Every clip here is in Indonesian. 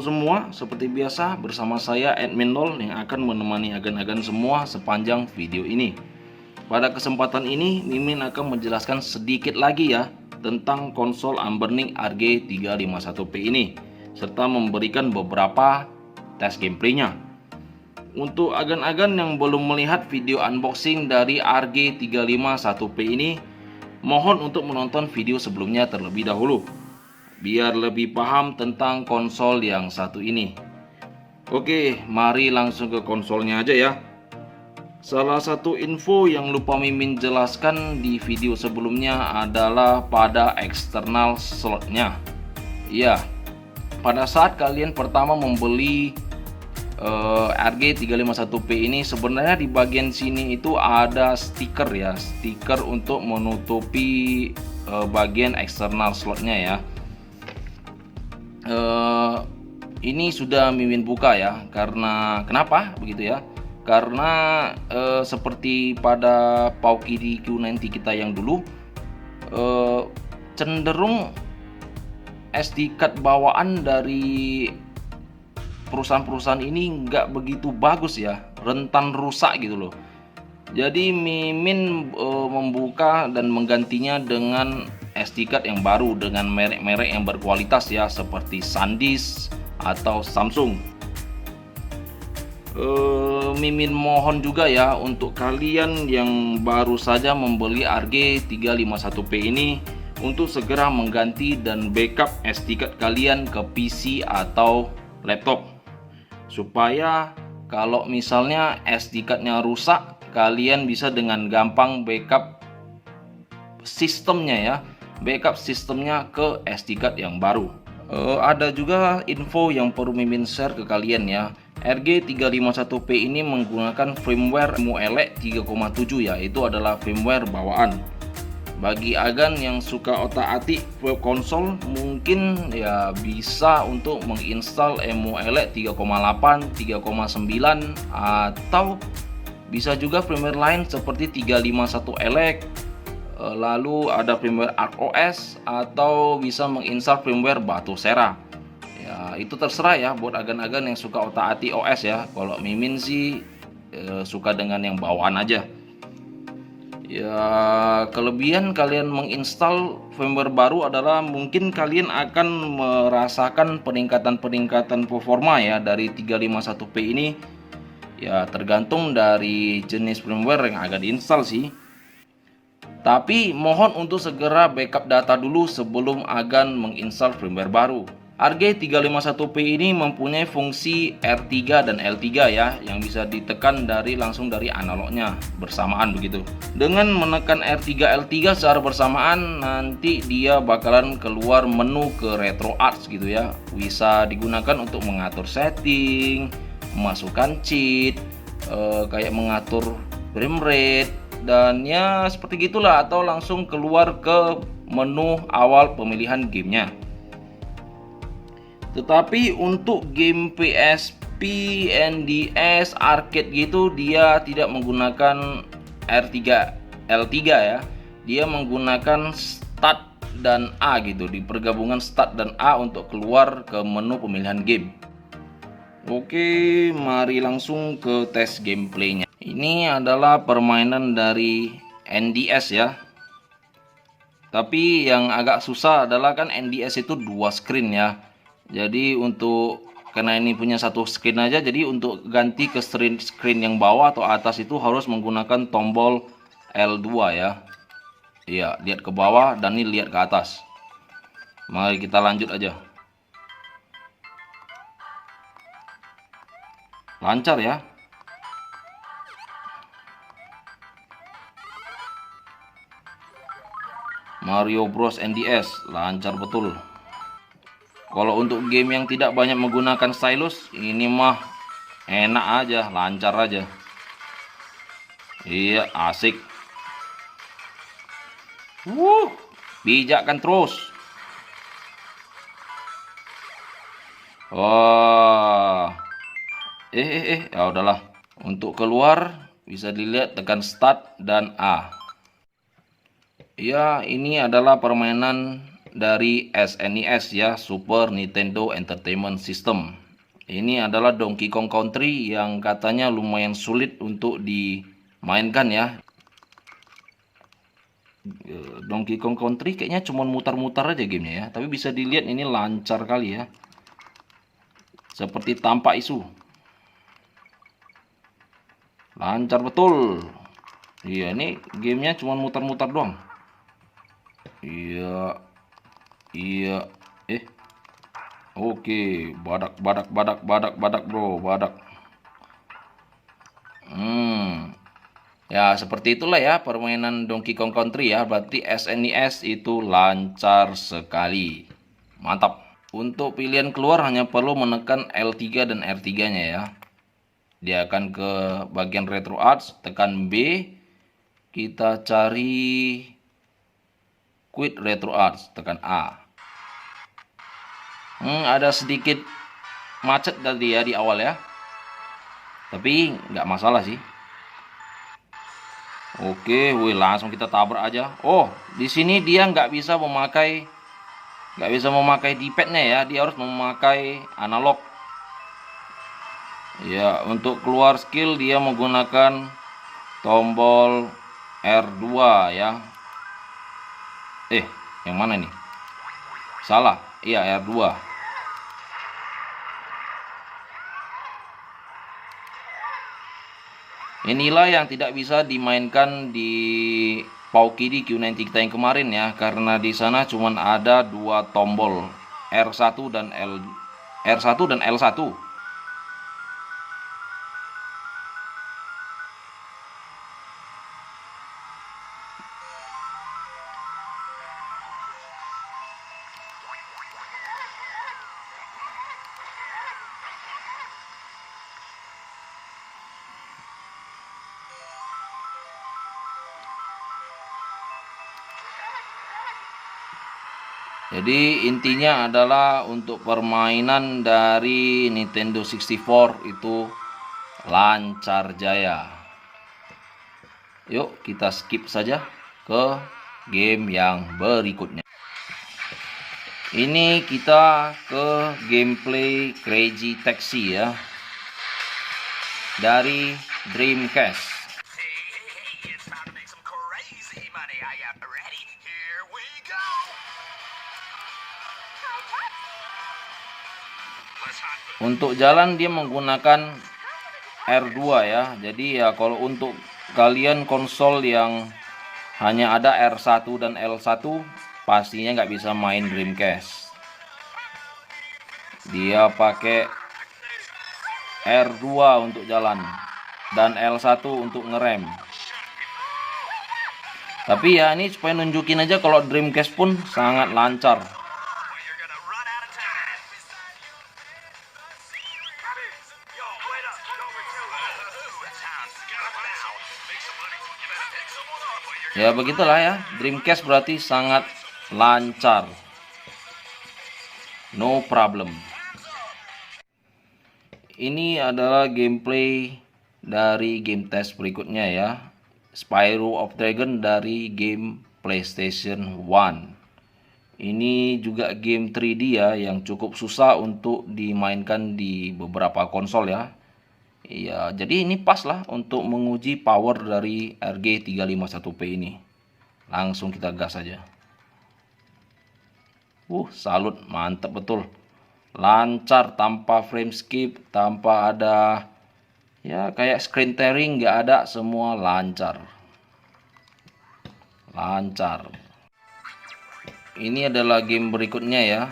semua, seperti biasa bersama saya Admin Nol yang akan menemani agan-agan semua sepanjang video ini. Pada kesempatan ini Mimin akan menjelaskan sedikit lagi ya tentang konsol Anbernic RG351P ini, serta memberikan beberapa tes gameplaynya. Untuk agan-agan yang belum melihat video unboxing dari RG351P ini, mohon untuk menonton video sebelumnya terlebih dahulu biar lebih paham tentang konsol yang satu ini. Oke, mari langsung ke konsolnya aja ya. Salah satu info yang lupa Mimin jelaskan di video sebelumnya adalah pada eksternal slotnya. Ya, pada saat kalian pertama membeli RG351P ini, sebenarnya di bagian sini itu ada stiker ya, stiker untuk menutupi bagian eksternal slotnya ya. Ini sudah Mimin buka ya, karena kenapa begitu ya? Karena seperti pada Pauki Q90 kita yang dulu, cenderung SD card bawaan dari perusahaan-perusahaan ini nggak begitu bagus ya, rentan rusak gitu loh. Jadi Mimin membuka dan menggantinya dengan SD card yang baru dengan merek-merek yang berkualitas ya, seperti SanDisk atau Samsung. Mimin mohon juga ya untuk kalian yang baru saja membeli RG351P ini untuk segera mengganti dan backup SD card kalian ke PC atau laptop, supaya kalau misalnya SD cardnya rusak, kalian bisa dengan gampang backup sistemnya ya, backup sistemnya ke SD card yang baru. Ada juga info yang perlu Mimin share ke kalian ya. RG351P ini menggunakan firmware MULE 3,7 ya, itu adalah firmware bawaan. Bagi agan yang suka otak-atik web konsol, mungkin ya bisa untuk menginstal MULE 3,8, 3,9 atau bisa juga firmware lain seperti 351 Elec. Lalu ada firmware ArcOS atau bisa menginstal firmware Batocera. Ya, itu terserah ya buat agan-agan yang suka otak-atik OS ya. Kalau Mimin sih suka dengan yang bawaan aja. Ya, kelebihan kalian menginstal firmware baru adalah mungkin kalian akan merasakan peningkatan-peningkatan performa ya dari 351P ini. Ya, tergantung dari jenis firmware yang akan diinstal sih. Tapi mohon untuk segera backup data dulu sebelum agan menginstal firmware baru. RG351P ini mempunyai fungsi R3 dan L3 ya, yang bisa ditekan langsung dari analognya bersamaan begitu. Dengan menekan R3 L3 secara bersamaan, nanti dia bakalan keluar menu ke RetroArch gitu ya. Bisa digunakan untuk mengatur setting, memasukkan cheat, kayak mengatur frame rate, dan ya seperti gitulah, atau langsung keluar ke menu awal pemilihan gamenya. Tetapi untuk game PSP, NDS, arcade gitu, dia tidak menggunakan R3 L3 ya. Dia menggunakan Start dan A gitu, di pergabungan Start dan A untuk keluar ke menu pemilihan game. Oke, mari langsung ke tes gameplaynya. Ini adalah permainan dari NDS ya. Tapi yang agak susah adalah kan NDS itu dua screen ya. Jadi karena ini punya satu screen aja, jadi untuk ganti ke screen yang bawah atau atas itu harus menggunakan tombol L2 ya. Iya, lihat ke bawah dan ini lihat ke atas. Mari kita lanjut aja. Lancar ya. Mario Bros NDS lancar betul. Kalau untuk game yang tidak banyak menggunakan stylus, ini mah enak aja, lancar aja. Iya, asik. Bijak kan terus. Wah. Ya udahlah. Untuk keluar bisa dilihat tekan Start dan A. Ya, ini adalah permainan dari SNES ya, Super Nintendo Entertainment System. Ini adalah Donkey Kong Country yang katanya lumayan sulit untuk dimainkan ya. Donkey Kong Country kayaknya cuma mutar-mutar aja gamenya ya, tapi bisa dilihat ini lancar kali ya, seperti tanpa isu, lancar betul. Iya, ini gamenya cuma mutar-mutar doang. Iya, iya, oke, badak bro, badak. Ya, seperti itulah ya permainan Donkey Kong Country ya. Berarti SNES itu lancar sekali. Mantap. Untuk pilihan keluar hanya perlu menekan L3 dan R3-nya ya. Dia akan ke bagian Retro Arts, tekan B. Kita cari Quit Retro Arts, tekan A. Ada sedikit macet tadi ya di awal ya. Tapi nggak masalah sih. Oke, wih, langsung kita tabrak aja. Oh, di sini dia nggak bisa memakai D-pad-nya ya. Dia harus memakai analog. Ya, untuk keluar skill dia menggunakan tombol R2 ya. Yang mana nih? Salah. Iya, R2. Inilah yang tidak bisa dimainkan di Paukidi Q90 kita yang kemarin ya, karena di sana cuma ada dua tombol R1 dan L1. Jadi intinya adalah untuk permainan dari Nintendo 64 itu lancar jaya. Yuk kita skip saja ke game yang berikutnya. Ini kita ke gameplay Crazy Taxi ya, dari Dreamcast. Untuk jalan dia menggunakan R2 ya. Jadi ya kalau untuk kalian konsol yang hanya ada R1 dan L1 pastinya nggak bisa main Dreamcast. Dia pakai R2 untuk jalan dan L1 untuk ngerem. Tapi ya ini supaya nunjukin aja kalau Dreamcast pun sangat lancar. Ya begitulah ya, Dreamcast berarti sangat lancar, no problem. Ini adalah gameplay dari game test berikutnya ya, Spyro of Dragon dari game PlayStation 1. Ini juga game 3D ya, yang cukup susah untuk dimainkan di beberapa konsol ya. Iya, jadi ini pas lah untuk menguji power dari RG351P ini. Langsung kita gas aja. Salut, mantap betul. Lancar tanpa frame skip, tanpa ada ya kayak screen tearing, nggak ada, semua lancar. Lancar. Ini adalah game berikutnya ya,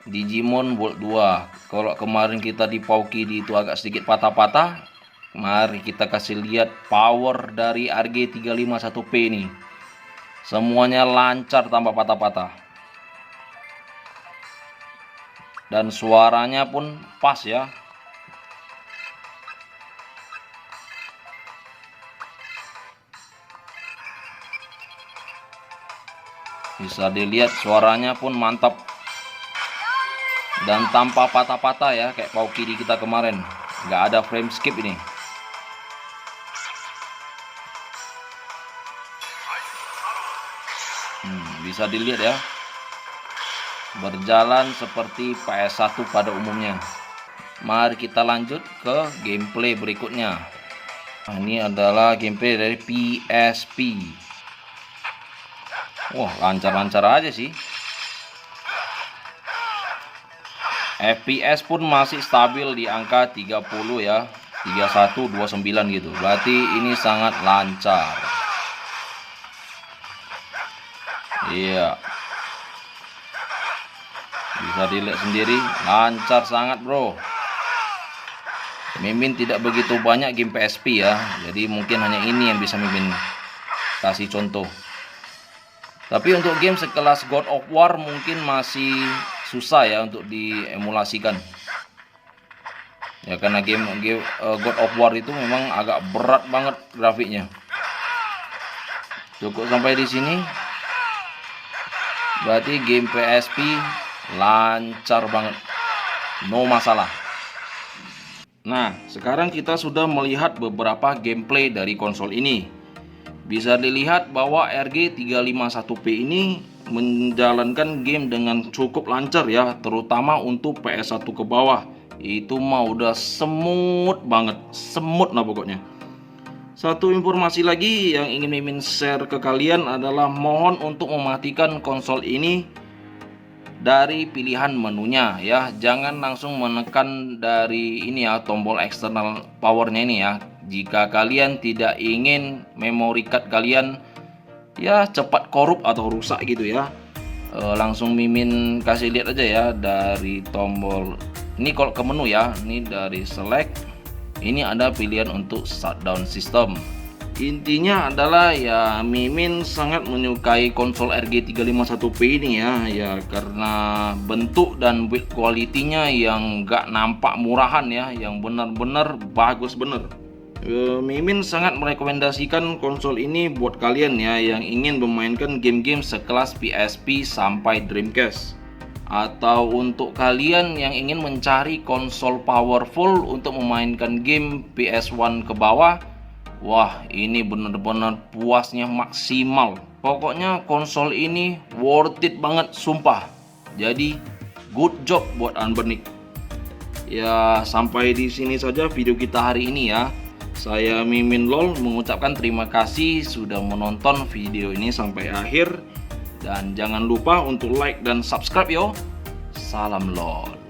Digimon World 2. Kalau kemarin kita di Paukidi itu agak sedikit patah-patah, mari kita kasih lihat power dari RG351P ini. Semuanya lancar tanpa patah-patah. Dan suaranya pun pas ya. Bisa dilihat suaranya pun mantap. Dan tanpa patah-patah ya, kayak Paukidi kita kemarin. Nggak ada frame skip ini. Bisa dilihat ya, berjalan seperti PS1 pada umumnya. Mari kita lanjut ke gameplay berikutnya. Nah, ini adalah gameplay dari PSP. Wah, lancar-lancar aja sih. FPS pun masih stabil di angka 30 ya, 31, 29 gitu. Berarti ini sangat lancar. Iya. Bisa dilihat sendiri, lancar sangat, bro. Mimin tidak begitu banyak game PSP ya, jadi mungkin hanya ini yang bisa Mimin kasih contoh. Tapi untuk game sekelas God of War mungkin masih susah ya untuk diemulasikan. Ya karena game God of War itu memang agak berat banget grafiknya. Cukup sampai di sini. Berarti game PSP lancar banget. No masalah. Nah, sekarang kita sudah melihat beberapa gameplay dari konsol ini. Bisa dilihat bahwa RG351P ini menjalankan game dengan cukup lancar ya, terutama untuk PS1 ke bawah. Itu mah udah semut banget, semut lah pokoknya. Satu informasi lagi yang ingin Mimin share ke kalian adalah mohon untuk mematikan konsol ini dari pilihan menunya ya. Jangan langsung menekan dari ini ya, tombol eksternal powernya ini ya. Jika kalian tidak ingin memory card kalian ya cepat korup atau rusak gitu ya, langsung Mimin kasih lihat aja ya dari tombol ini. Kalau ke menu ya, ini dari select, ini ada pilihan untuk shutdown system. Intinya adalah ya Mimin sangat menyukai konsol RG351P ini ya karena bentuk dan build quality-nya yang gak nampak murahan ya, yang benar-benar bagus bener. Mimin sangat merekomendasikan konsol ini buat kalian ya yang ingin memainkan game-game sekelas PSP sampai Dreamcast, atau untuk kalian yang ingin mencari konsol powerful untuk memainkan game PS1 ke bawah. Wah, ini bener-bener puasnya maksimal. Pokoknya konsol ini worth it banget, sumpah. Jadi good job buat Anbernic. Ya, sampai di sini saja video kita hari ini ya. Saya Mimin LOL mengucapkan terima kasih sudah menonton video ini sampai akhir. Dan jangan lupa untuk like dan subscribe yo. Salam LOL.